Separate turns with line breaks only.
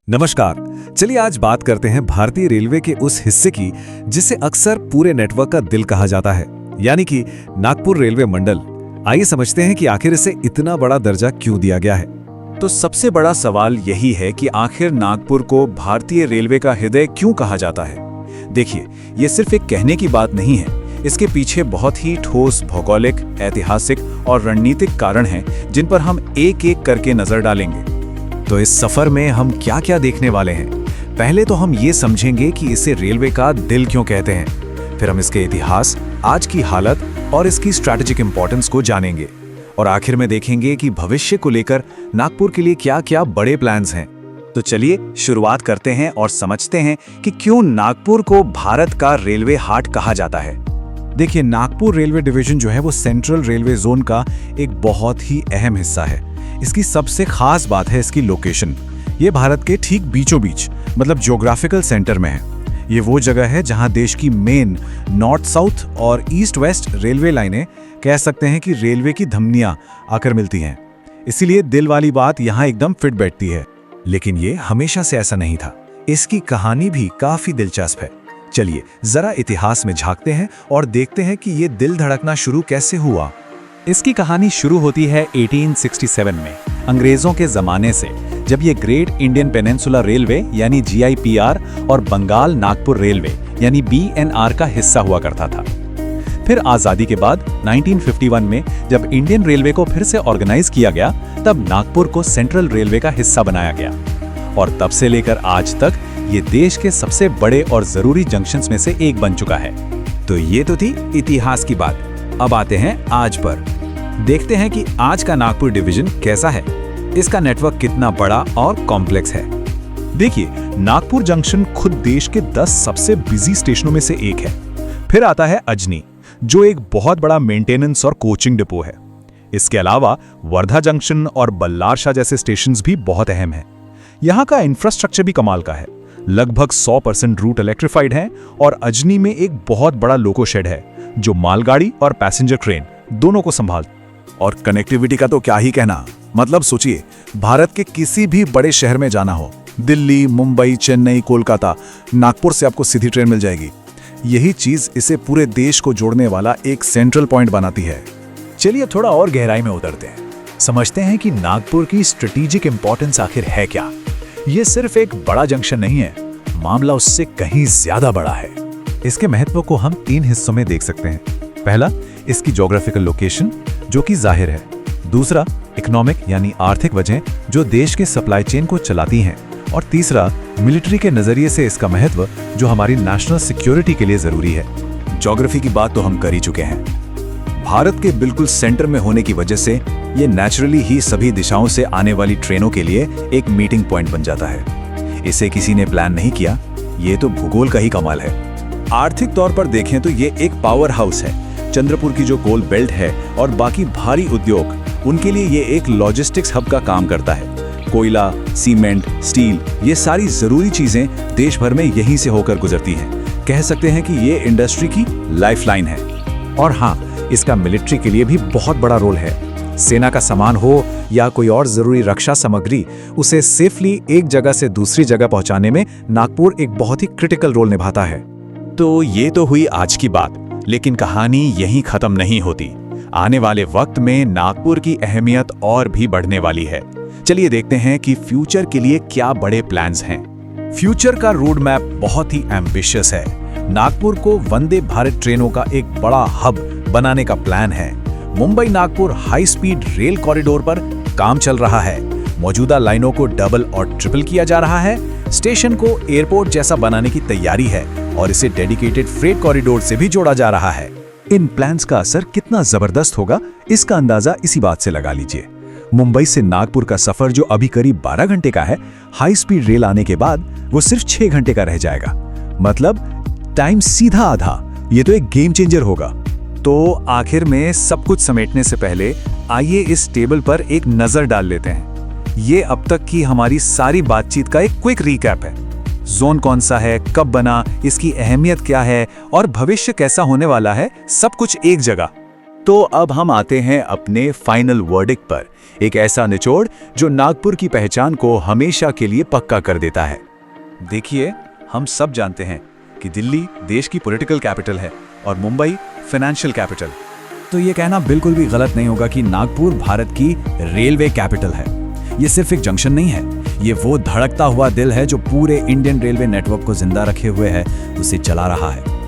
नमस्कार। चलिए आज बात करते हैं भारतीय रेलवे के उस हिस्से की जिसे अक्सर पूरे नेटवर्क का दिल कहा जाता है, यानी कि नागपुर रेलवे मंडल। आइए समझते हैं कि आखिर इसे इतना बड़ा दर्जा क्यों दिया गया है।
तो सबसे बड़ा सवाल यही है कि आखिर नागपुर को भारतीय रेलवे का हृदय क्यों कहा जाता है। देखिए, ये सिर्फ एक कहने की बात नहीं है, इसके पीछे बहुत ही ठोस भौगोलिक, ऐतिहासिक और रणनीतिक कारण हैं जिन पर हम एक एक करके नजर डालेंगे।
तो इस सफर में हम क्या क्या देखने वाले हैं? पहले तो हम ये समझेंगे कि इसे रेलवे का दिल क्यों कहते हैं। फिर हम इसके इतिहास, आज की हालत और इसकी स्ट्रैटेजिक इंपॉर्टेंस को जानेंगे। और आखिर में देखेंगे कि भविष्य को लेकर नागपुर के लिए क्या क्या बड़े प्लान्स हैं।
तो चलिए शुरुआत करते हैं और समझते हैं कि क्यों नागपुर को भारत का रेलवे हार्ट कहा जाता है।
देखिए, नागपुर रेलवे डिवीजन जो है वो सेंट्रल रेलवे जोन का एक बहुत ही अहम हिस्सा है। इसकी सबसे खास बात है इसकी लोकेशन। ये भारत के ठीक बीचों बीच, मतलब ज्योग्राफिकल सेंटर में है। ये वो जगह है जहां देश की मेन नॉर्थ साउथ और ईस्ट वेस्ट रेलवे लाइनें, कह सकते हैं कि रेलवे की धमनियां आकर मिलती हैं। इसीलिए दिल वाली बात यहाँ एकदम फिट बैठती है। लेकिन ये हमेशा से ऐसा नहीं था। इसकी कहानी भी काफी दिलचस्प है। चलिए जरा इतिहास में झांकते हैं और देखते हैं कि ये दिल धड़कना शुरू कैसे हुआ।
इसकी कहानी शुरू होती है 1867 में, अंग्रेजों के जमाने से, जब ये ग्रेट इंडियन पेनिनसुला रेलवे यानी GIPR और बंगाल नागपुर रेलवे यानी BNR का हिस्सा हुआ करता था। फिर आज़ादी के बाद 1951 में जब इंडियन रेलवे को फिर से ऑर्गेनाइज किया गया, तब नागपुर को सेंट्रल रेलवे का हिस्सा बनाया गया। और तब से लेकर आज तक ये देश के सबसे बड़े और जरूरी जंक्शंस में से एक बन चुका है।
तो ये तो थी इतिहास की बात। अब आते हैं आज पर। देखते हैं कि आज का नागपुर डिवीजन कैसा है, इसका नेटवर्क कितना बड़ा और कॉम्प्लेक्स है।
देखिए, नागपुर जंक्शन खुद देश के 10 सबसे बिजी स्टेशनों में से एक है। फिर आता है अजनी, जो एक बहुत बड़ा मेंटेनेंस और कोचिंग डिपो है। इसके अलावा वर्धा जंक्शन और बल्लारशाह जैसे स्टेशंस भी बहुत अहम हैं। यहाँ का इंफ्रास्ट्रक्चर भी कमाल का है। लगभग 100% रूट इलेक्ट्रिफाइड है और अजनी में एक बहुत बड़ा लोको शेड है जो मालगाड़ी और पैसेंजर ट्रेन दोनों को संभालता।
और कनेक्टिविटी का तो क्या ही कहना। मतलब सोचिए, भारत के किसी भी बड़े शहर में जाना हो, दिल्ली, मुंबई, चेन्नई, कोलकाता, नागपुर से आपको सीधी ट्रेन मिल जाएगी। यही चीज इसे पूरे देश को जोड़ने वाला एक सेंट्रल पॉइंट बनाती है।
चलिए थोड़ा और गहराई में उतरते हैं, समझते हैं कि नागपुर की स्ट्रेटेजिक इंपॉर्टेंस आखिर है क्या। ये सिर्फ एक बड़ा जंक्शन नहीं है, मामला उससे कहीं ज्यादा बड़ा है।
इसके महत्व को हम 3 हिस्सों में देख सकते हैं। पहला, इसकी ज्योग्राफिकल लोकेशन, जो कि जाहिर है। दूसरा, इकोनॉमिक यानी आर्थिक वजह जो देश के सप्लाई चेन को चलाती हैं। और तीसरा, मिलिट्री के नजरिए से इसका महत्व जो हमारी नेशनल सिक्योरिटी के लिए जरूरी है।
ज्योग्राफी की बात तो हम कर ही चुके हैं। भारत के बिल्कुल सेंटर में होने की वजह से ये नेचुरली ही सभी दिशाओं से आने वाली ट्रेनों के लिए एक मीटिंग पॉइंट बन जाता है। इसे किसी ने प्लान नहीं किया, ये तो भूगोल का ही कमाल है। आर्थिक तौर पर देखें तो ये एक पावर हाउस है। चंद्रपुर की जो कोल बेल्ट है और बाकी भारी उद्योग, उनके लिए ये एक लॉजिस्टिक्स हब का काम करता है। कोयला, सीमेंट, स्टील, ये सारी जरूरी चीजें देश भर में यहीं से होकर गुजरती हैं। कह सकते हैं कि ये इंडस्ट्री की लाइफलाइन है।
और हाँ, इसका मिलिट्री के लिए भी बहुत बड़ा रोल है। सेना का सामान हो या कोई और जरूरी रक्षा सामग्री, उसे सेफली एक जगह से दूसरी जगह पहुंचाने में नागपुर एक बहुत ही क्रिटिकल रोल निभाता है।
तो ये तो हुई आज की बात, लेकिन कहानी यहीं खत्म नहीं होती। आने वाले वक्त में नागपुर की अहमियत और भी बढ़ने वाली है। चलिए देखते हैं कि फ्यूचर के लिए क्या बड़े प्लान्स हैं।
फ्यूचर का रोड मैप बहुत ही एम्बिशियस है। नागपुर को वंदे भारत ट्रेनों का एक बड़ा हब बनाने का प्लान है। Mumbai Nagpur high speed rail corridor पर काम चल रहा है। मौजूदा लाइनों को डबल और ट्रिपल किया जा रहा है। स्टेशन को एयरपोर्ट जैसा बनाने की तैयारी है और इसे डेडिकेटेड फ्रेट कॉरिडोर से भी जोड़ा जा रहा है। इन प्लान्स का असर कितना जबरदस्त होगा, इसका अंदाजा इसी बात से लगा लीजिए। मुंबई से नागपुर का सफर जो अभी करीब 12 घंटे का है, हाई स्पीड रेल आने के बाद वो सिर्फ 6 घंटे का रह जाएगा। मतलब टाइम सीधा आधा। ये तो एक गेम चेंजर होगा।
तो आखिर में सब कुछ समेटने से पहले आइए इस टेबल पर एक नजर डाल लेते हैं। ये अब तक की हमारी सारी बातचीत का एक क्विक रीकैप है। जोन कौन सा है, कब बना, इसकी अहमियत क्या है और भविष्य कैसा होने वाला है, सब कुछ एक जगह। तो अब हम आते हैं अपने फाइनल वर्डिक्ट पर, एक ऐसा निचोड़ जो नागपुर की पहचान को हमेशा के लिए पक्का कर देता है। देखिए, हम सब जानते हैं कि दिल्ली देश की पॉलिटिकल कैपिटल है और मुंबई फाइनेंशियल कैपिटल।
तो ये कहना बिल्कुल भी गलत नहीं होगा कि नागपुर भारत की रेलवे कैपिटल है। ये सिर्फ एक जंक्शन नहीं है, ये वो धड़कता हुआ दिल है जो पूरे इंडियन रेलवे नेटवर्क को जिंदा रखे हुए है, उसे चला रहा है।